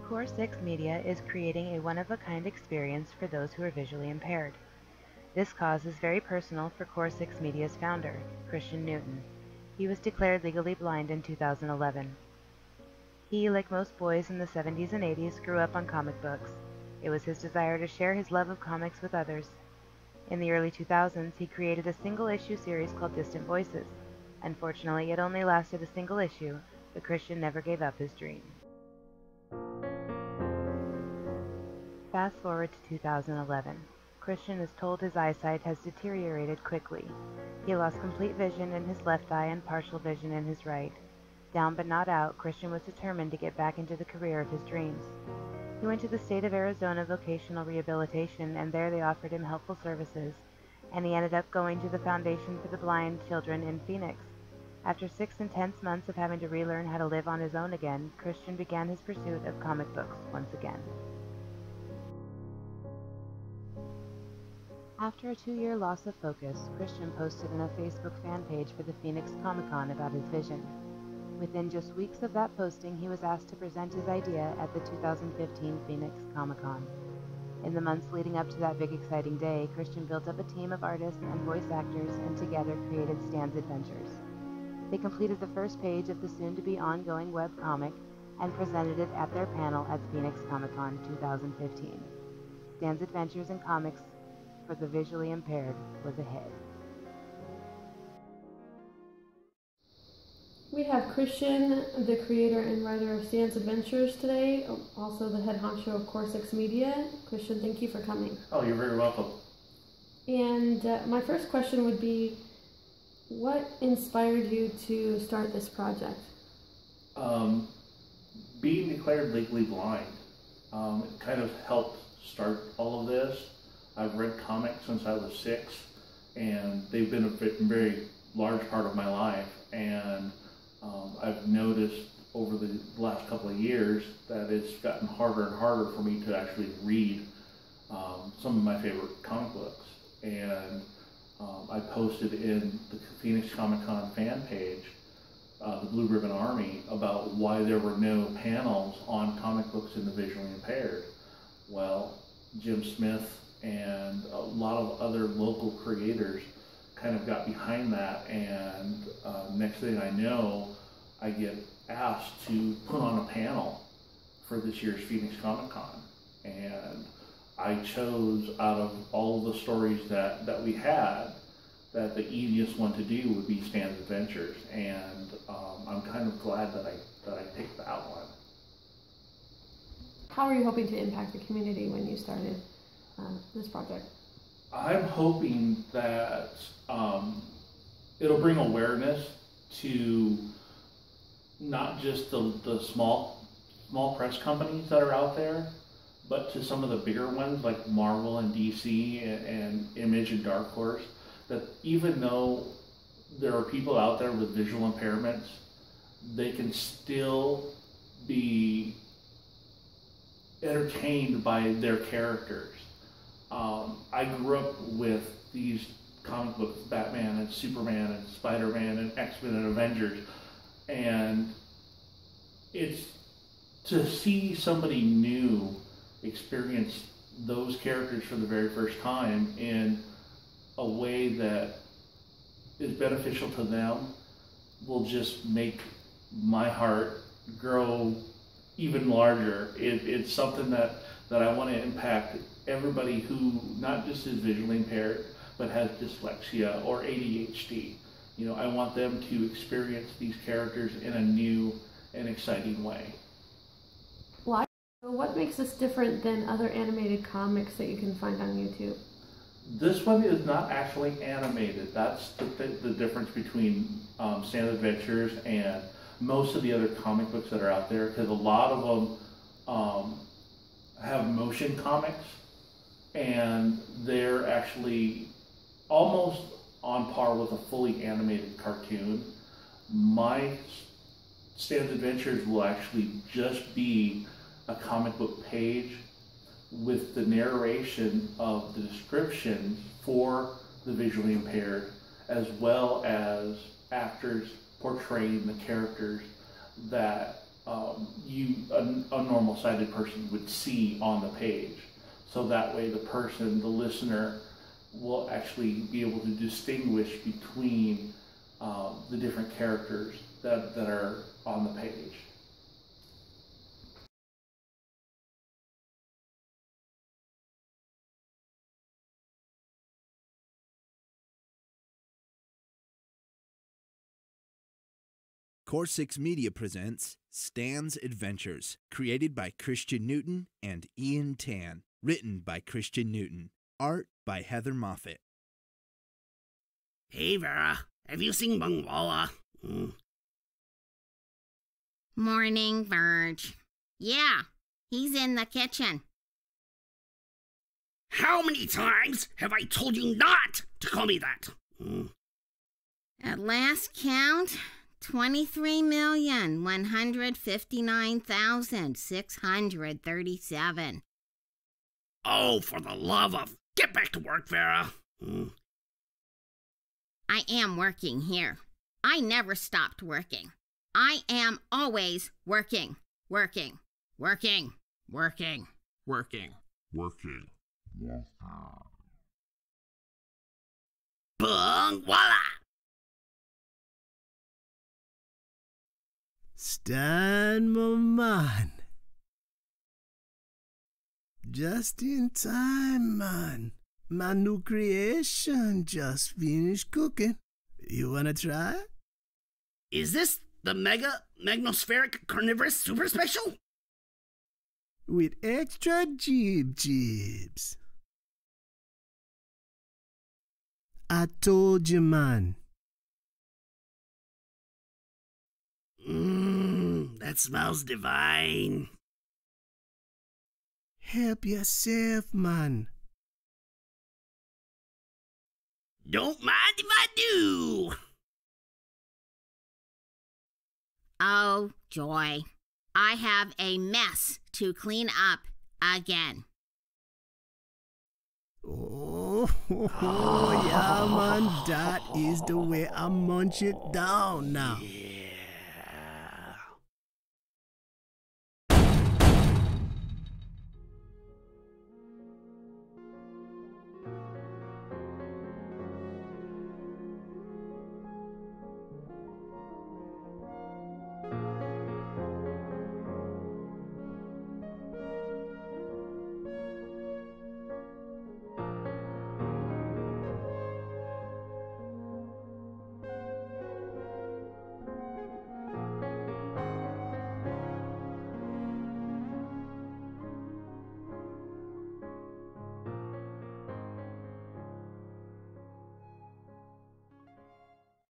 Core 6 Media is creating a one-of-a-kind experience for those who are visually impaired. This cause is very personal for Core 6 Media's founder, Christian Newton. He was declared legally blind in 2011. He, like most boys in the 70s and 80s, grew up on comic books. It was his desire to share his love of comics with others. In the early 2000s, he created a single-issue series called Distant Voices. Unfortunately, it only lasted a single issue, but Christian never gave up his dream. Fast forward to 2011. Christian is told his eyesight has deteriorated quickly. He lost complete vision in his left eye and partial vision in his right. Down but not out, Christian was determined to get back into the career of his dreams. He went to the state of Arizona Vocational Rehabilitation, and there they offered him helpful services, and he ended up going to the Foundation for the Blind Children in Phoenix. After 6 intense months of having to relearn how to live on his own again, Christian began his pursuit of comic books once again. After a 2-year loss of focus, Christian posted in a Facebook fan page for the Phoenix Comic-Con about his vision. Within just weeks of that posting, he was asked to present his idea at the 2015 Phoenix Comic-Con. In the months leading up to that big exciting day, Christian built up a team of artists and voice actors and together created Stan's Adventures. They completed the first page of the soon-to-be ongoing webcomic and presented it at their panel at Phoenix Comic-Con 2015. Stan's Adventures in Comics for the Visually Impaired was a hit. We have Christian, the creator and writer of Stan's Adventures today, also the head honcho of Core 6 Media. Christian, thank you for coming. Oh, you're very welcome. And my first question would be, what inspired you to start this project? Being declared legally blind, it kind of helped start all of this. I've read comics since I was 6, and they've been a very large part of my life, and I've noticed over the last couple of years that it's gotten harder and harder for me to actually read some of my favorite comic books. And I posted in the Phoenix Comic-Con fan page, the Blue Ribbon Army, about why there were no panels on comic books in the visually impaired. Well, Jim Smith and a lot of other local creators kind of got behind that, and next thing I know, I get asked to put on a panel for this year's Phoenix Comic-Con. And I chose, out of all of the stories that we had, that the easiest one to do would be Stan's Adventures, and I'm kind of glad that I picked that one. How are you hoping to impact the community when you started this project? I'm hoping that it'll bring awareness to not just the small press companies that are out there, but to some of the bigger ones like Marvel and DC and Image and Dark Horse, that even though there are people out there with visual impairments, they can still be entertained by their characters. I grew up with these comic books, Batman and Superman and Spider-Man and X-Men and Avengers, and it's to see somebody new experience those characters for the very first time in a way that is beneficial to them will just make my heart grow even larger. It's something that I want to impact everybody who not just is visually impaired, but has dyslexia or ADHD. You know, I want them to experience these characters in a new and exciting way. Well, what makes this different than other animated comics that you can find on YouTube? This one is not actually animated. That's the difference between Stan's Adventures and most of the other comic books that are out there, because a lot of them have motion comics, and they're actually almost on par with a fully animated cartoon. My Stan's Adventures will actually just be a comic book page with the narration of the descriptions for the visually impaired, as well as actors portraying the characters that a normal sighted person would see on the page. So that way the listener, will actually be able to distinguish between the different characters that are on the page. Core 6 Media presents Stan's Adventures, created by Christian Newton and Ian Tan, written by Christian Newton, art by Heather Moffat. Hey Vera, have you seen Bungwalla? Morning, Verge. Yeah, he's in the kitchen. How many times have I told you not to call me that? At last count, 23,159,637. Oh, for the love of... Get back to work, Vera. I am working here. I never stopped working. I am always working. Working. Working. Working. Working. Bungwalla! Stan, my man. Just in time, man. My new creation just finished cooking. You wanna try? Is this the Mega Magnospheric Carnivorous Super Special? With extra jibs. I told you, man. That smells divine. Help yourself, man. Don't mind if I do. Oh, joy. I have a mess to clean up again. Oh, yeah, man. That is the way I munch it down now.